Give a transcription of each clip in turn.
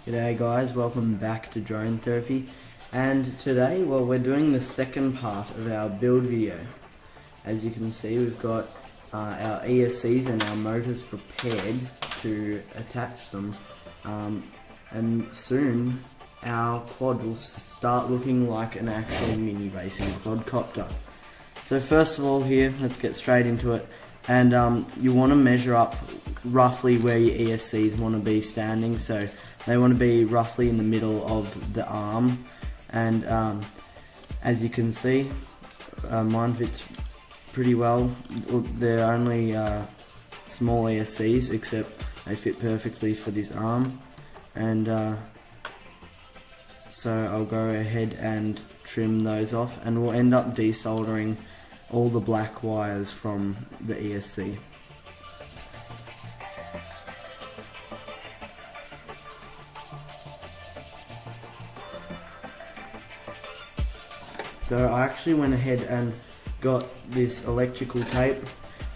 G'day guys, welcome back to Drone Therapy, and today, we're doing the second part of our build video. As you can see, we've got our ESCs and our motors prepared to attach them, and soon our quad will start looking like an actual mini racing quadcopter. So first of all here, let's get straight into it, and you want to measure up roughly where your ESCs want to be standing. So they want to be roughly in the middle of the arm, and as you can see, mine fits pretty well. They're only small ESCs, except they fit perfectly for this arm, and so I'll go ahead and trim those off, and we'll end up desoldering all the black wires from the ESC. So I actually went ahead and got this electrical tape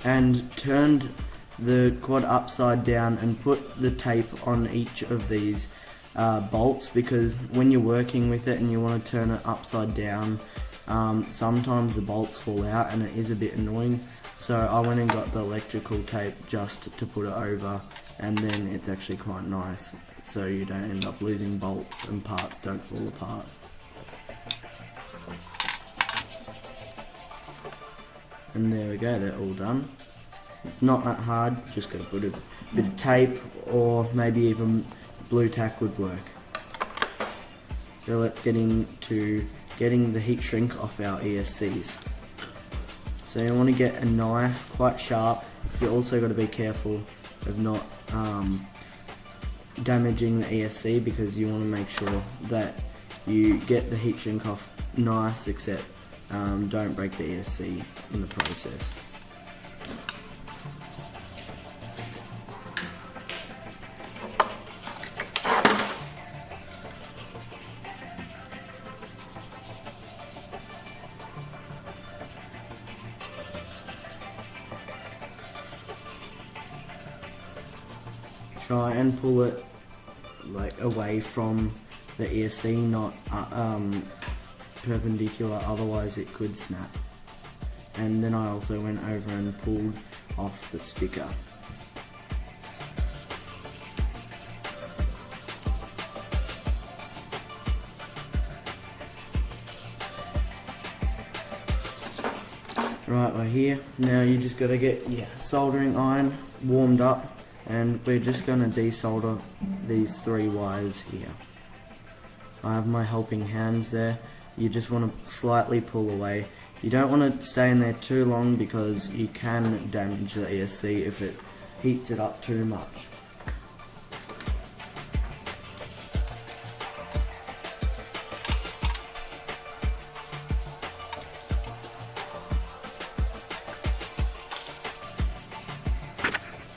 and turned the quad upside down and put the tape on each of these bolts, because when you're working with it and you want to turn it upside down, sometimes the bolts fall out and it is a bit annoying. So I went and got the electrical tape just to put it over, and then it's actually quite nice, so you don't end up losing bolts and parts don't fall apart. And there we go, they're all done. It's not that hard, just got to put a bit of tape, or maybe even blue tack would work. So let's get into getting the heat shrink off our ESCs. So you want to get a knife, quite sharp. You also got to be careful of not damaging the ESC, because you want to make sure that you get the heat shrink off nice, except don't break the ESC in the process. Try and pull it like away from the ESC, not perpendicular, otherwise it could snap. And then I also went over and pulled off the sticker. Right, we're here. Now you just got to get your soldering iron warmed up, and we're just going to desolder these 3 wires here. I have my helping hands there. You just want to slightly pull away. You don't want to stay in there too long, because you can damage the ESC if it heats it up too much.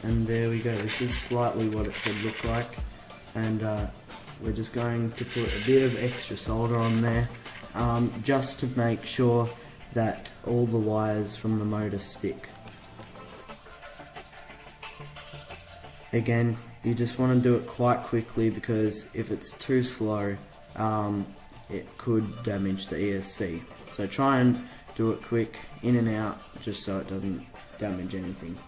And there we go, this is slightly what it should look like, and we're just going to put a bit of extra solder on there, just to make sure that all the wires from the motor stick. Again, you just want to do it quite quickly, because if it's too slow, it could damage the ESC. So try and do it quick, in and out, just so it doesn't damage anything.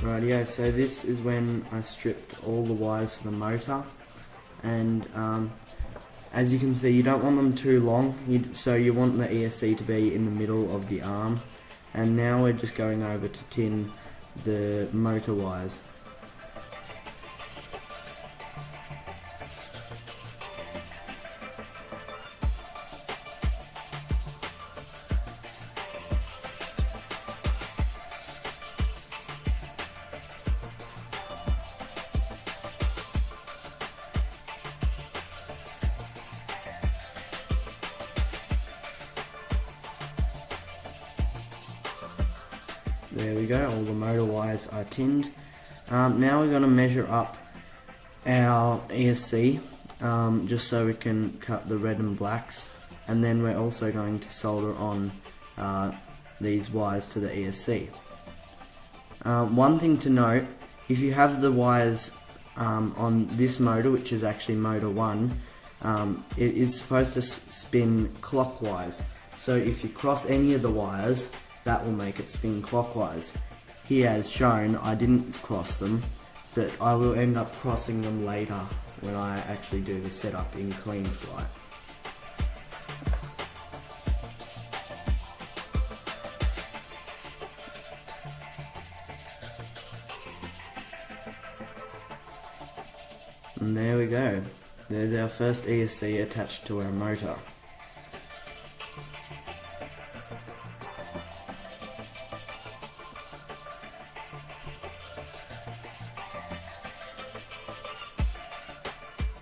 Rightio, so this is when I stripped all the wires for the motor, and as you can see, you don't want them too long, so you want the ESC to be in the middle of the arm. And now we're just going over to tin the motor wires. There we go, all the motor wires are tinned. Now we're going to measure up our ESC, just so we can cut the red and blacks, and then we're also going to solder on these wires to the ESC. One thing to note, if you have the wires on this motor, which is actually motor 1, it is supposed to spin clockwise. So if you cross any of the wires, that will make it spin clockwise. Here, as shown, I didn't cross them, but I will end up crossing them later when I actually do the setup in Clean Flight. And there we go. There's our first ESC attached to our motor.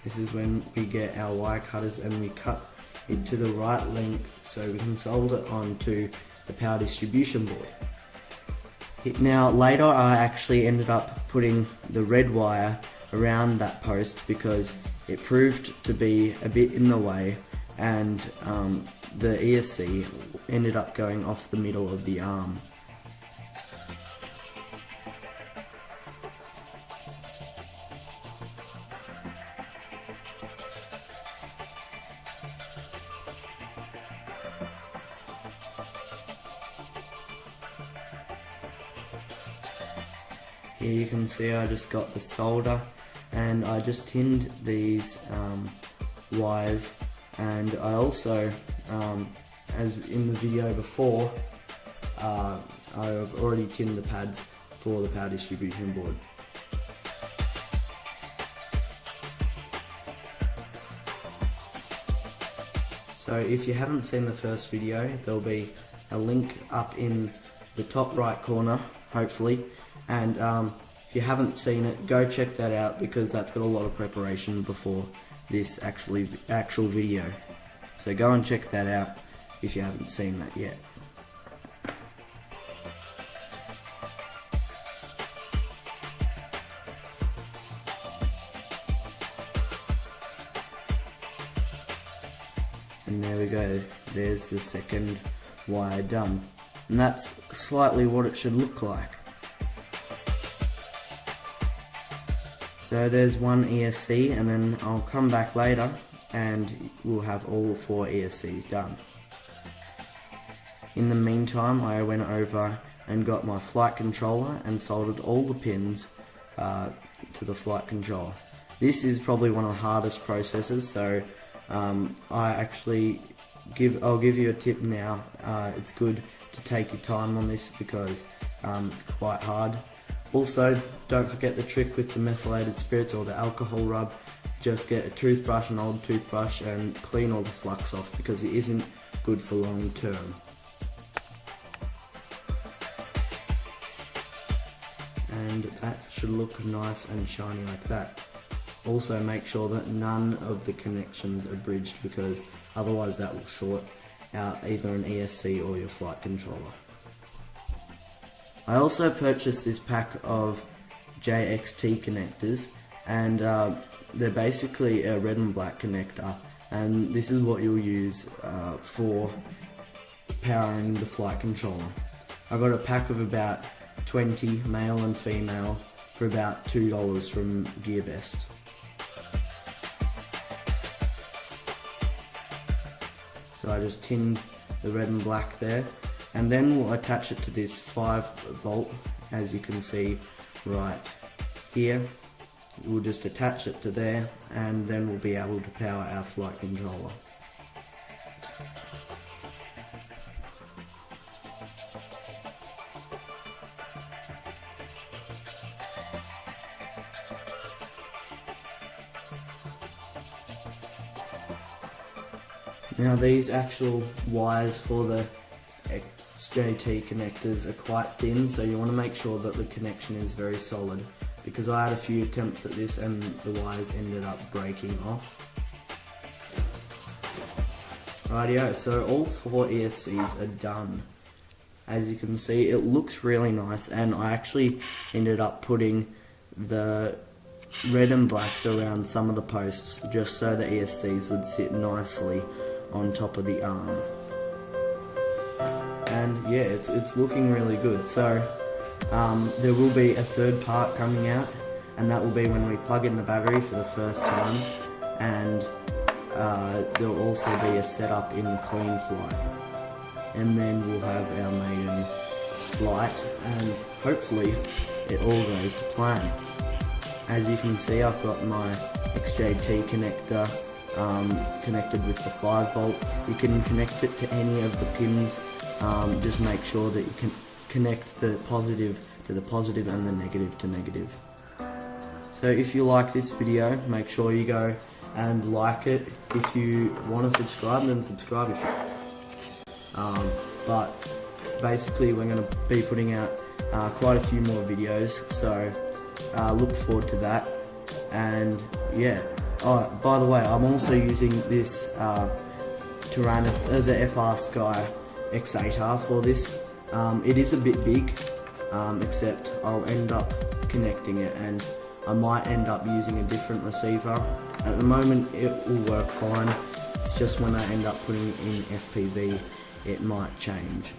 This is when we get our wire cutters and we cut it to the right length so we can solder it onto the power distribution board. Now later I actually ended up putting the red wire around that post because it proved to be a bit in the way, and the ESC ended up going off the middle of the arm. Here you can see I just got the solder, and I just tinned these wires, and I also, as in the video before, I've already tinned the pads for the power distribution board. So if you haven't seen the first video, there'll be a link up in the top right corner, hopefully, and if you haven't seen it, go check that out because that's got a lot of preparation before this actual video. So go and check that out if you haven't seen that yet. And there we go, there's the second wire done. And that's slightly what it should look like. So there's one ESC, and then I'll come back later and we'll have all 4 ESCs done. In the meantime, I went over and got my flight controller and soldered all the pins to the flight controller. This is probably one of the hardest processes, so I'll give you a tip now. It's good to take your time on this because it's quite hard. Also, don't forget the trick with the methylated spirits or the alcohol rub. Just get a toothbrush, an old toothbrush, and clean all the flux off because it isn't good for long term. And that should look nice and shiny like that. Also make sure that none of the connections are bridged because otherwise that will short out either an ESC or your flight controller. I also purchased this pack of JXT connectors, and they're basically a red and black connector, and this is what you'll use for powering the flight controller. I got a pack of about 20 male and female for about $2 from GearBest. So I just tinned the red and black there, and then we'll attach it to this 5-volt, as you can see right here. We'll just attach it to there, and then we'll be able to power our flight controller. Now these actual wires for the XJT connectors are quite thin, so you want to make sure that the connection is very solid, because I had a few attempts at this and the wires ended up breaking off. Rightio, so all 4 ESCs are done, As you can see, it looks really nice, and I actually ended up putting the red and blacks around some of the posts just so the ESCs would sit nicely on top of the arm. And yeah, it's looking really good. So there will be a third part coming out, and that will be when we plug in the battery for the first time, and there will also be a setup in clean flight, and then we'll have our maiden flight, and hopefully it all goes to plan. As you can see, I've got my XJT connector connected with the 5 volt. You can connect it to any of the pins, just make sure that you can connect the positive to the positive and the negative to negative. So if you like this video, make sure you go and like it. If you want to subscribe, then subscribe. But basically we're going to be putting out quite a few more videos, so look forward to that. And yeah, by the way, I'm also using this the FR Sky X8R for this. It is a bit big, except I'll end up connecting it, and I might end up using a different receiver. At the moment it will work fine, it's just when I end up putting it in FPV it might change.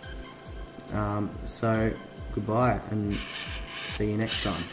So goodbye and see you next time.